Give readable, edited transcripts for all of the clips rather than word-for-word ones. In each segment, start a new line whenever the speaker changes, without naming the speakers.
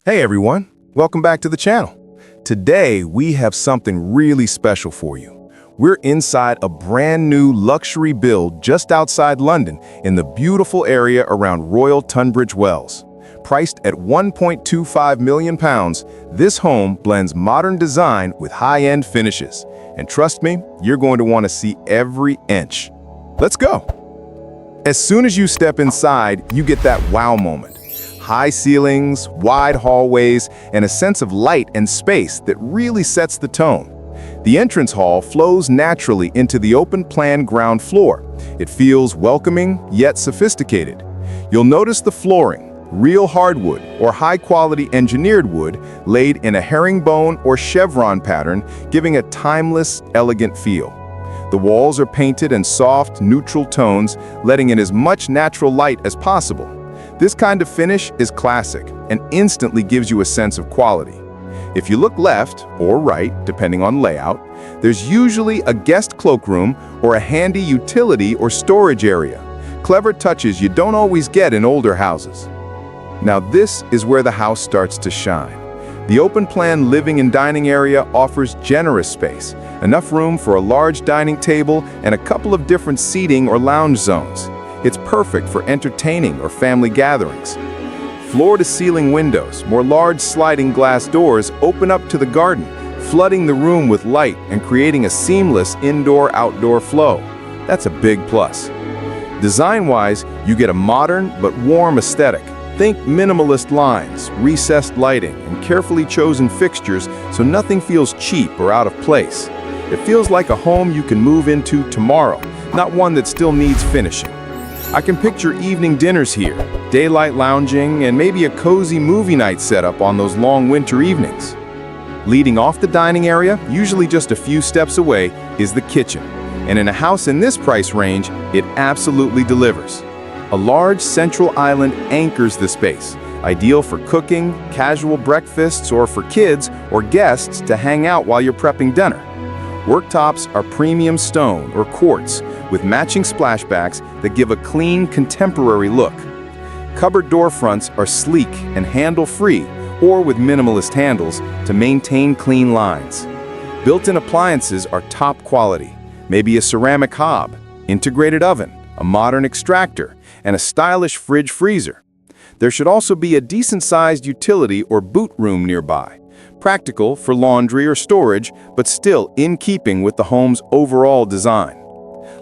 Hey everyone, welcome back to the channel. Today we have something really special for you. We're inside a brand new luxury build just outside London in the beautiful area around Royal Tunbridge Wells. Priced at £1.25 million, this home blends modern design with high-end finishes. And trust me, you're going to want to see every inch. Let's go. As soon as you step inside, you get that wow moment. High ceilings, wide hallways, and a sense of light and space that really sets the tone. The entrance hall flows naturally into the open-plan ground floor. It feels welcoming, yet sophisticated. You'll notice the flooring, real hardwood or high-quality engineered wood laid in a herringbone or chevron pattern, giving a timeless, elegant feel. The walls are painted in soft, neutral tones, letting in as much natural light as possible. This kind of finish is classic and instantly gives you a sense of quality. If you look left or right, depending on layout, there's usually a guest cloakroom or a handy utility or storage area. Clever touches you don't always get in older houses. Now this is where the house starts to shine. The open-plan living and dining area offers generous space, enough room for a large dining table and a couple of different seating or lounge zones. It's perfect for entertaining or family gatherings. Floor-to-ceiling windows, more large sliding glass doors open up to the garden, flooding the room with light and creating a seamless indoor-outdoor flow. That's a big plus. Design-wise, you get a modern but warm aesthetic. Think minimalist lines, recessed lighting, and carefully chosen fixtures so nothing feels cheap or out of place. It feels like a home you can move into tomorrow, not one that still needs finishing. I can picture evening dinners here, daylight lounging, and maybe a cozy movie night setup on those long winter evenings. Leading off the dining area, usually just a few steps away, is the kitchen. And in a house in this price range, it absolutely delivers. A large central island anchors the space, ideal for cooking, casual breakfasts, or for kids or guests to hang out while you're prepping dinner. Worktops are premium stone or quartz with matching splashbacks that give a clean, contemporary look. Cupboard door fronts are sleek and handle-free or with minimalist handles to maintain clean lines. Built-in appliances are top quality, maybe a ceramic hob, integrated oven, a modern extractor, and a stylish fridge-freezer. There should also be a decent-sized utility or boot room nearby. Practical for laundry or storage, but still in keeping with the home's overall design.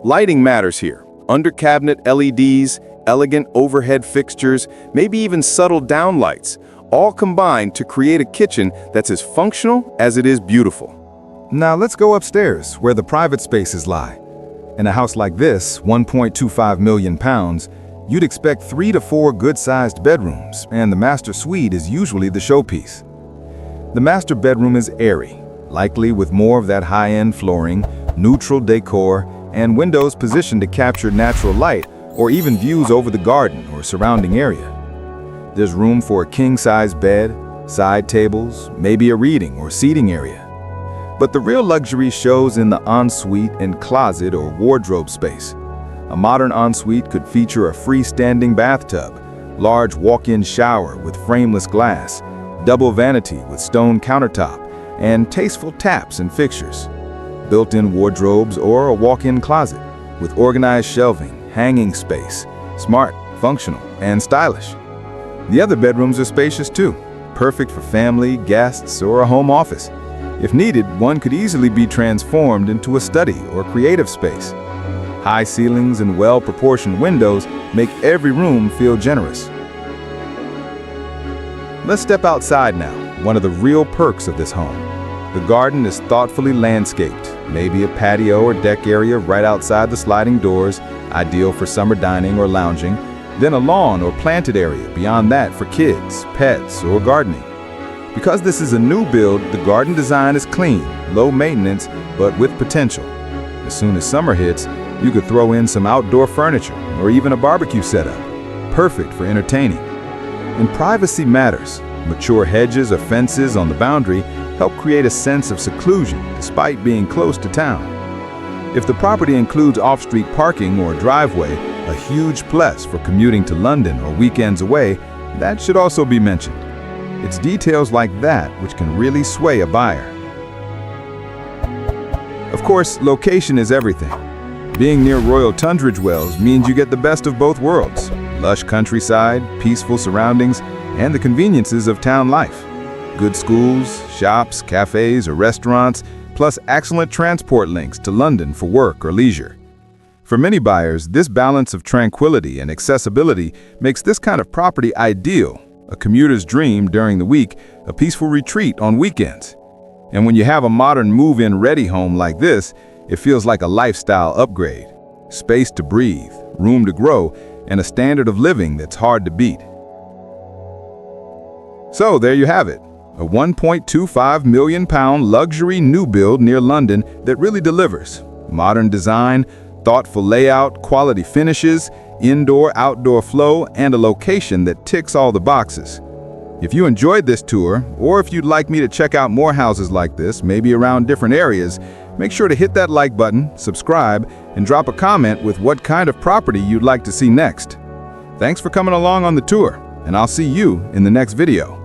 Lighting matters here. Under-cabinet LEDs, elegant overhead fixtures, maybe even subtle downlights, all combine to create a kitchen that's as functional as it is beautiful.
Now let's go upstairs, where the private spaces lie. In a house like this, £1.25 million, you'd expect 3 to 4 good-sized bedrooms, and the master suite is usually the showpiece. The master bedroom is airy, likely with more of that high-end flooring, neutral decor, and windows positioned to capture natural light or even views over the garden or surrounding area. There's room for a king-size bed, side tables, maybe a reading or seating area. But the real luxury shows in the ensuite and closet or wardrobe space. A modern ensuite could feature a freestanding bathtub, large walk-in shower with frameless glass, double vanity with stone countertop, and tasteful taps and fixtures. Built-in wardrobes or a walk-in closet with organized shelving, hanging space, smart, functional, and stylish. The other bedrooms are spacious too, perfect for family, guests, or a home office. If needed, one could easily be transformed into a study or creative space. High ceilings and well-proportioned windows make every room feel generous. Let's step outside now, one of the real perks of this home. The garden is thoughtfully landscaped, maybe a patio or deck area right outside the sliding doors, ideal for summer dining or lounging, then a lawn or planted area beyond that for kids, pets, or gardening. Because this is a new build, the garden design is clean, low maintenance, but with potential. As soon as summer hits, you could throw in some outdoor furniture or even a barbecue setup, perfect for entertaining. And privacy matters. Mature hedges or fences on the boundary help create a sense of seclusion despite being close to town. If the property includes off-street parking or a driveway, a huge plus for commuting to London or weekends away, that should also be mentioned. It's details like that which can really sway a buyer. Of course, location is everything. Being near Royal Tunbridge Wells means you get the best of both worlds: lush countryside, peaceful surroundings, and the conveniences of town life. Good schools, shops, cafes, or restaurants, plus excellent transport links to London for work or leisure. For many buyers, this balance of tranquility and accessibility makes this kind of property ideal, a commuter's dream during the week, a peaceful retreat on weekends. And when you have a modern move-in ready home like this, it feels like a lifestyle upgrade. Space to breathe, room to grow, and a standard of living that's hard to beat. So there you have it, a £1.25 million luxury new build near London that really delivers. Modern design, thoughtful layout, quality finishes, indoor-outdoor flow, and a location that ticks all the boxes. If you enjoyed this tour, or if you'd like me to check out more houses like this, maybe around different areas, make sure to hit that like button, subscribe, and drop a comment with what kind of property you'd like to see next. Thanks for coming along on the tour, and I'll see you in the next video.